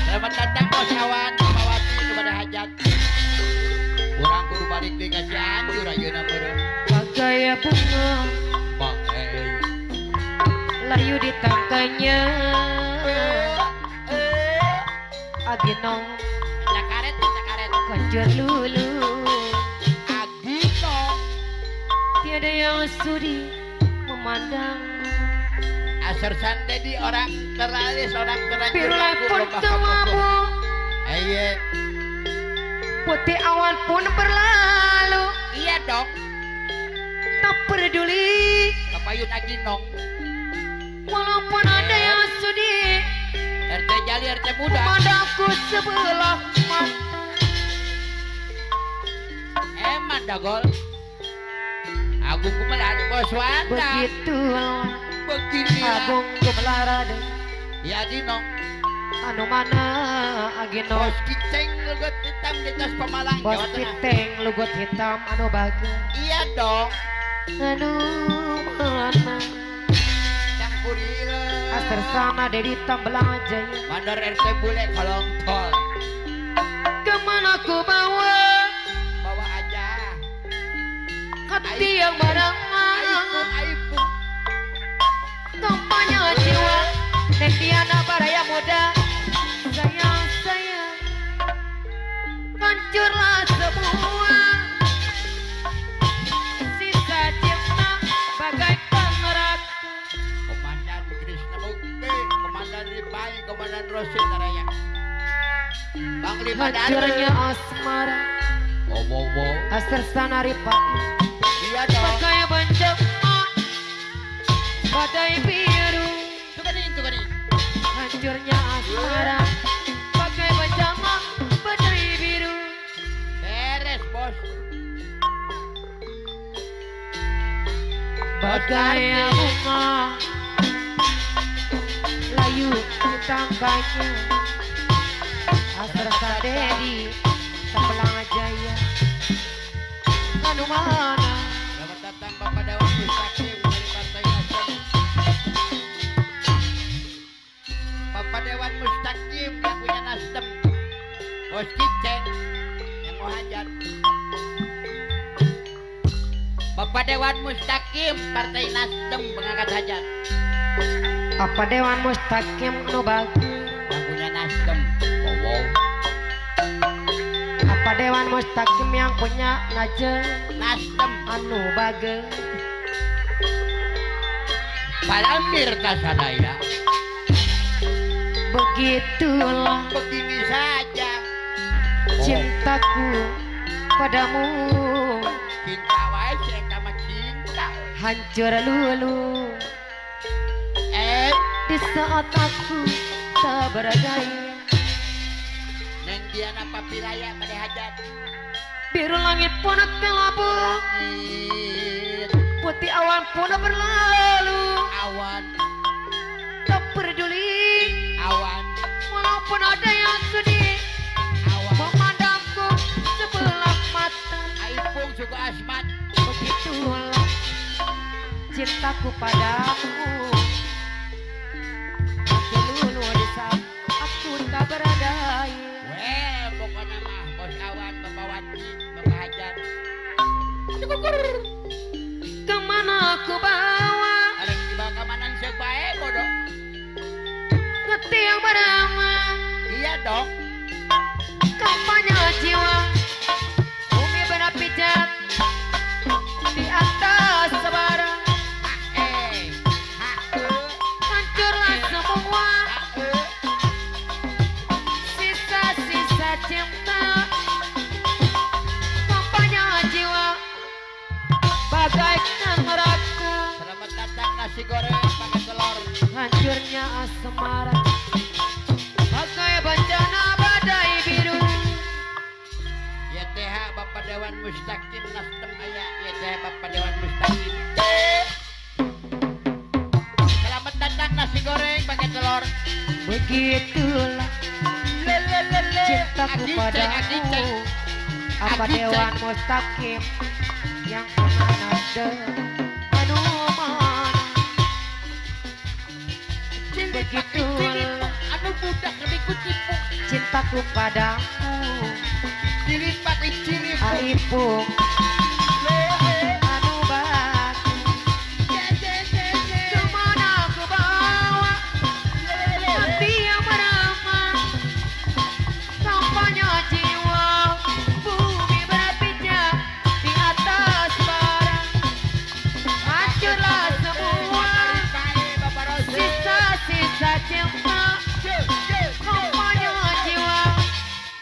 Selamat datang bos awan Mawati kepada hajat. Urang kudu balik deui ka Cianjur ayeuna meureun. Bagai bunga Bagai layu di tangkanya Aginong cakaret kanjur lulu Agino tiada yang sudi memandang asar sande di orang teralis orang terlanjur Pirulai laku pun lomba kewabu kampung. Iya putih awan pun berlalu iya dong tak peduli kapayun Aginong walaupun ada yang sudi RT Jali RT muda memandangku sebelah mata emang dagol Agung Gumelar bos Wanda begitulah begini Agung Gumelar ya Aginong anu mana Aginong bos kiceng lugut hitam di tas Pemalang bos Jawa Tengah piteng lugut hitam anu bagus iya dong anu mana campuril asar sana dari tambelang jaya Mandor RT bule kolong tol kemana ku bawa bawa aja hati yang berangan aipu kampanye jiwa Netiana Baraya muda sayang sayang hancurlah semua sisa cinta bagaikan neraka Komandan Krisna Mukti Komandan Ripai Komandan Rosin Naraya Panglima hancurnya Darul asmara Wowo asar sana ripai iya dong bagai bencana badai biru tukanin hancurnya asmara bagai bencana badai biru beres bos bagai bunga layu di tangkanya asar sadedi tembelang jaya anu mana selamat datang Bapak Dewan Mustaqim dari Partai Nasdem Bapak Dewan Mustaqim yang punya Nasdem bos kiceng yang mau hajat Bapak Dewan Mustaqim Partai Nasdem pengangkat hajat apa Dewan Mustaqim anu bagus yang punya Nasdem wow apa Dewan Mustaqim yang punya najeng Nasdem anu bagus Palamir Tasadaya begitulah begini saja cintaku padamu cinta wae sih sama cinta hancur lulu di saat aku tak berdaya neng dia napa pilaya pada hajat biru langit pun kelabu langit putih awan pun berlalu awan tak peduli awan walaupun ada yang sedih awan memandangku sebelah mata Aipung juga asmat begitulah cintaku padamu lulu di saat aku tak berdaya weh pokoknya mah bos awan bapak wati bapak hajat kemana aku bawa ada yang dibawa kamanan sebae bodoh hati yang bernama iya dong kampanye jiwa bumi berapijat di atas sebara hancurlah semua sisa-sisa cinta kampanye jiwa bagaikan neraka selamat datang nasi goreng pakai telur hancurnya asmara bagai bencana badai biru YTH Bapak Dewan Mustaqim Nasdem aya YTH Bapak Dewan Mustaqim selamat datang nasi goreng pakai telur begitulah cintaku padamu apa Dewan Mustaqim yang pernah nasdem anu mana cintaku padamu Ciri pakai ciri Aipung anu bagus kemana aku bawa hati yang meramah sampahnya jiwa bumi berpijak di atas bara hancurlah semua sisa-sisa cinta sampahnya jiwa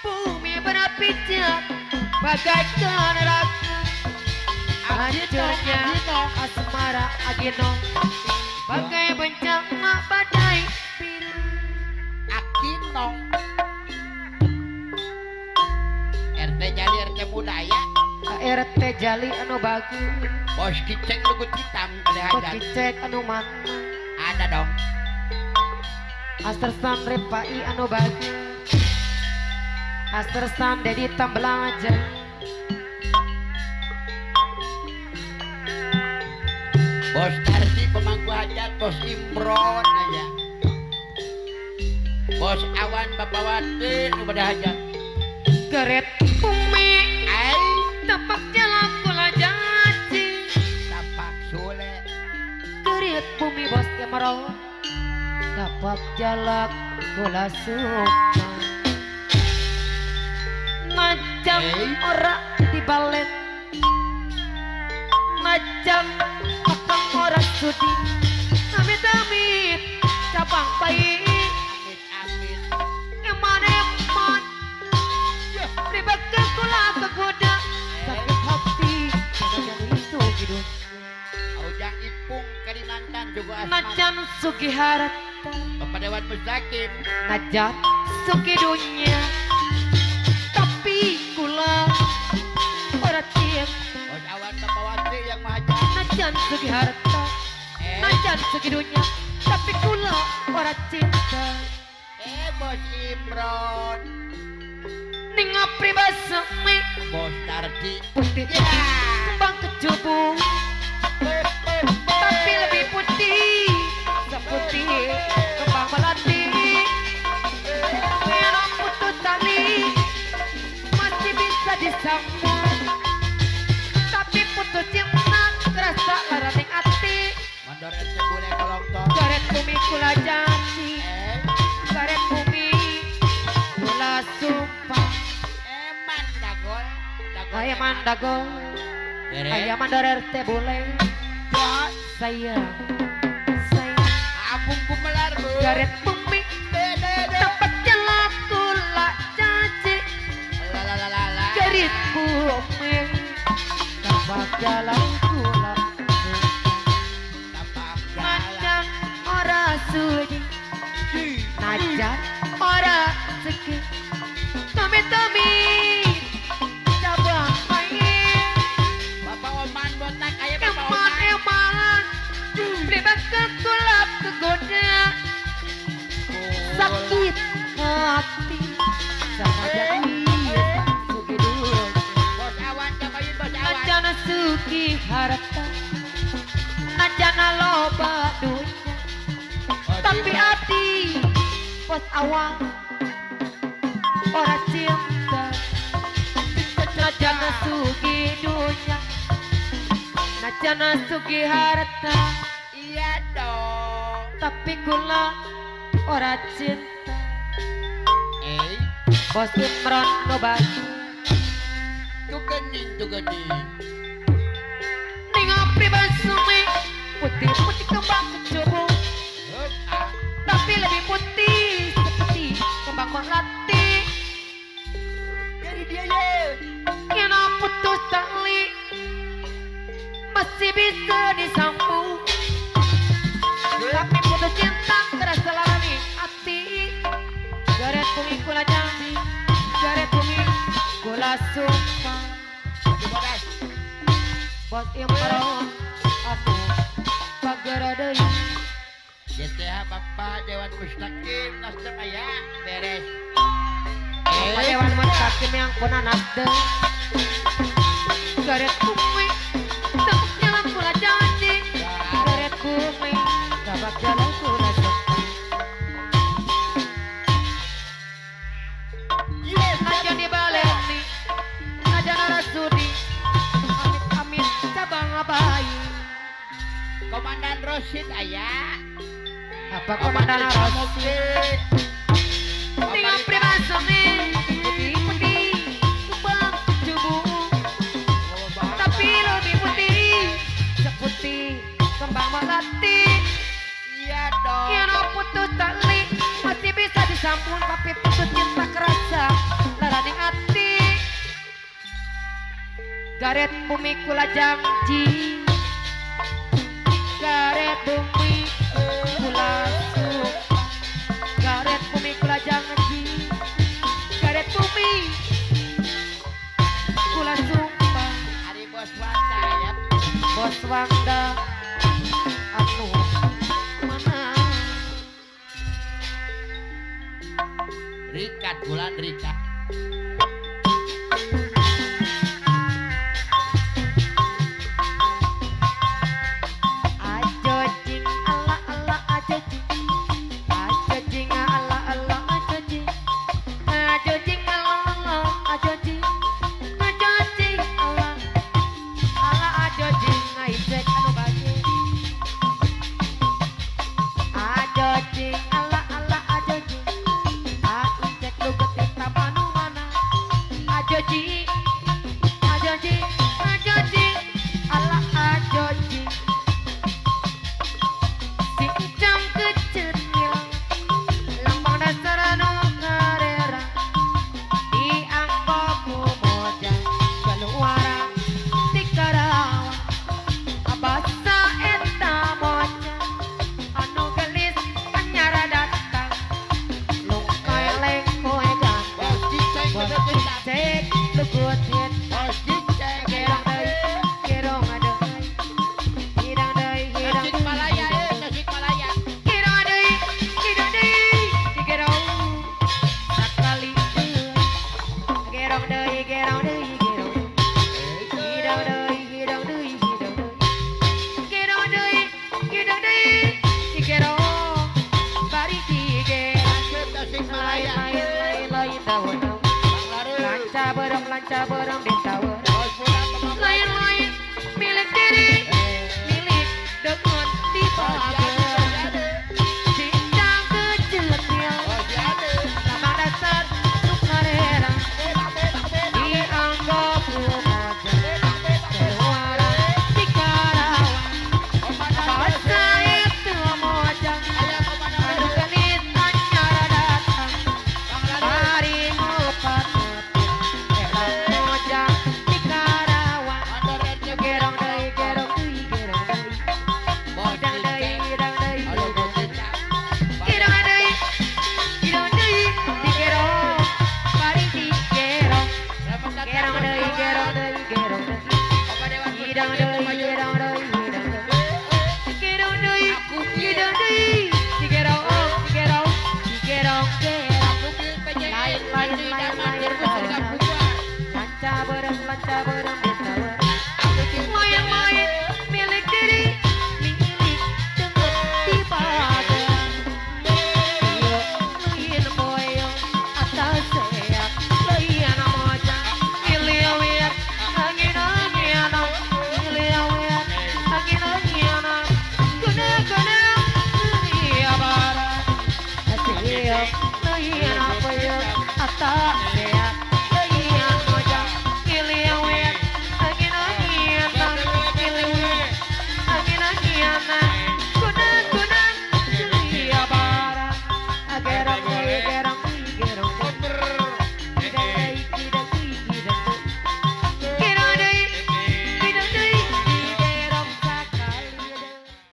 bumi berpijak bagaikan raga hancurnya asmara Agino bagai bencana badai biru Akino RT Jali RT Budaya RT Jali anu bagus Bos Kiceng lugut hitam ada hajar Pekicek anu mana ada dong Astersan Repai anu bagus Astersan Dedi Tambelaja Bos Tarsi pemangku hajat Bos Imron aja Bos Awan Bapawati nu pada hajat Geret Bumi Ai Tapak jalan kula janji tapak sule Geret Bumi Bos Kemarau Tapak jalan kula suka Macam ora dibalen Macam apa ora sudi Amit-amit cabang bayi Amit amit Eman-eman Ribet ke kula kegoda Sakit hati Jangan itu gitu Ujang Ipung Kalimantan juga asmat Najan sugi harata Bapak Dewan Mustaqim Najan sugi dunia Tapi kula ora cinta Bos Awan Bapawati yang mahajat Najan sugi harta Najan sugi dunia Tapi kula ora cinta Bos Imron Ning apribasemi Bos Tarsi Putih Ya kembang kecubung Tapi lebih putih Seputih kembang melati Yang putus tali Masih bisa disambung Tapi putus cinta Terasa laraning hati Mandor ente boleh kolongtong Garet bumi kula janji Garet bumi kula sumpah Eman dagol Dagol Ayaman dagol Dere Ayaman dorer teh boleh Bos Saya Ampun kumelar bu Garet bumi Tempat jalan kula janji Lalalala Garet bumi Tempat jalan kula Tapak jalan Najan ora sudi Najan ora segi Tami-tami Cabang main Bapak Oman botak ayah Bapak Oman Eman-eman Ribet ke kulap kegoda Sakit hati Sama jadi Sugi dunia Bos Awan cobain Bos Awan Najana sugi harta Najana loba dunia Tapi hati Bos awal Ora cinta Najana sugi dunia Najana sugi harta Iya dong Tapi kula ora cinta Bos Imron no batu Tuh gening Ning apribasemi Putih-putih kembang kecubung Hup, ah. Tapi lebih putih Seperti kembang melati Jadi dia ya Kena putus tali Masih bisa disambung Tapi putus cinta Terasa larani hati Garet bumi kula janji Garet bumi kula sumpah Bodas Bos Imron Aku pagara deui JTH Bapak Dewan Mustaqim Nasdem ayah beres Bapak Dewan Mustaqim yang pernah nasdem Garet bumi Tepuk jalan kula janji Garet bumi Tabak jalan kula sumpah Komandan Rosid aya. Apa komandan Rosid? Tinggal primasome putih-putih tumbang tubuh, tapi lebih putih seputih kembang melati. Iya dong. Kira putus tali masih bisa disambung, tapi putus cinta kerasa lalani hati. Garet bumi kula janji, garet bumi kula sumpah, garet bumi kula janji, garet bumi kula sumpah. Ari bos Wanda ya. Bos Wanda anu mana? Rikat bulan Rikat. Ajo jing ala ala ajo jing ala ala ajo jing ala ajo jing ala ala ajo jing ngaisek anu baje. Ajo jing ala ala ajo jing ngaisek lu getik tapanu mana. Ajo jing ala ajo jing sincang kecil lambang dasar anu ngarera di angkoku moja keluaran di Karawang abasa eta moja anu gelis anyara datang lungkai lengkoe ganteng Bos Ciceng bos bener kita. cek lugutin Bos Ciceng. gerong deui gerong deui hidang deui hidang Tasik Malaya Tasik Malaya. Kirong deui digerong sakali deui gerong deui hidang deui gerong deui digerong bari digerong Tasik Malaya. lain daun Bang Lareus. lanca berem bentawe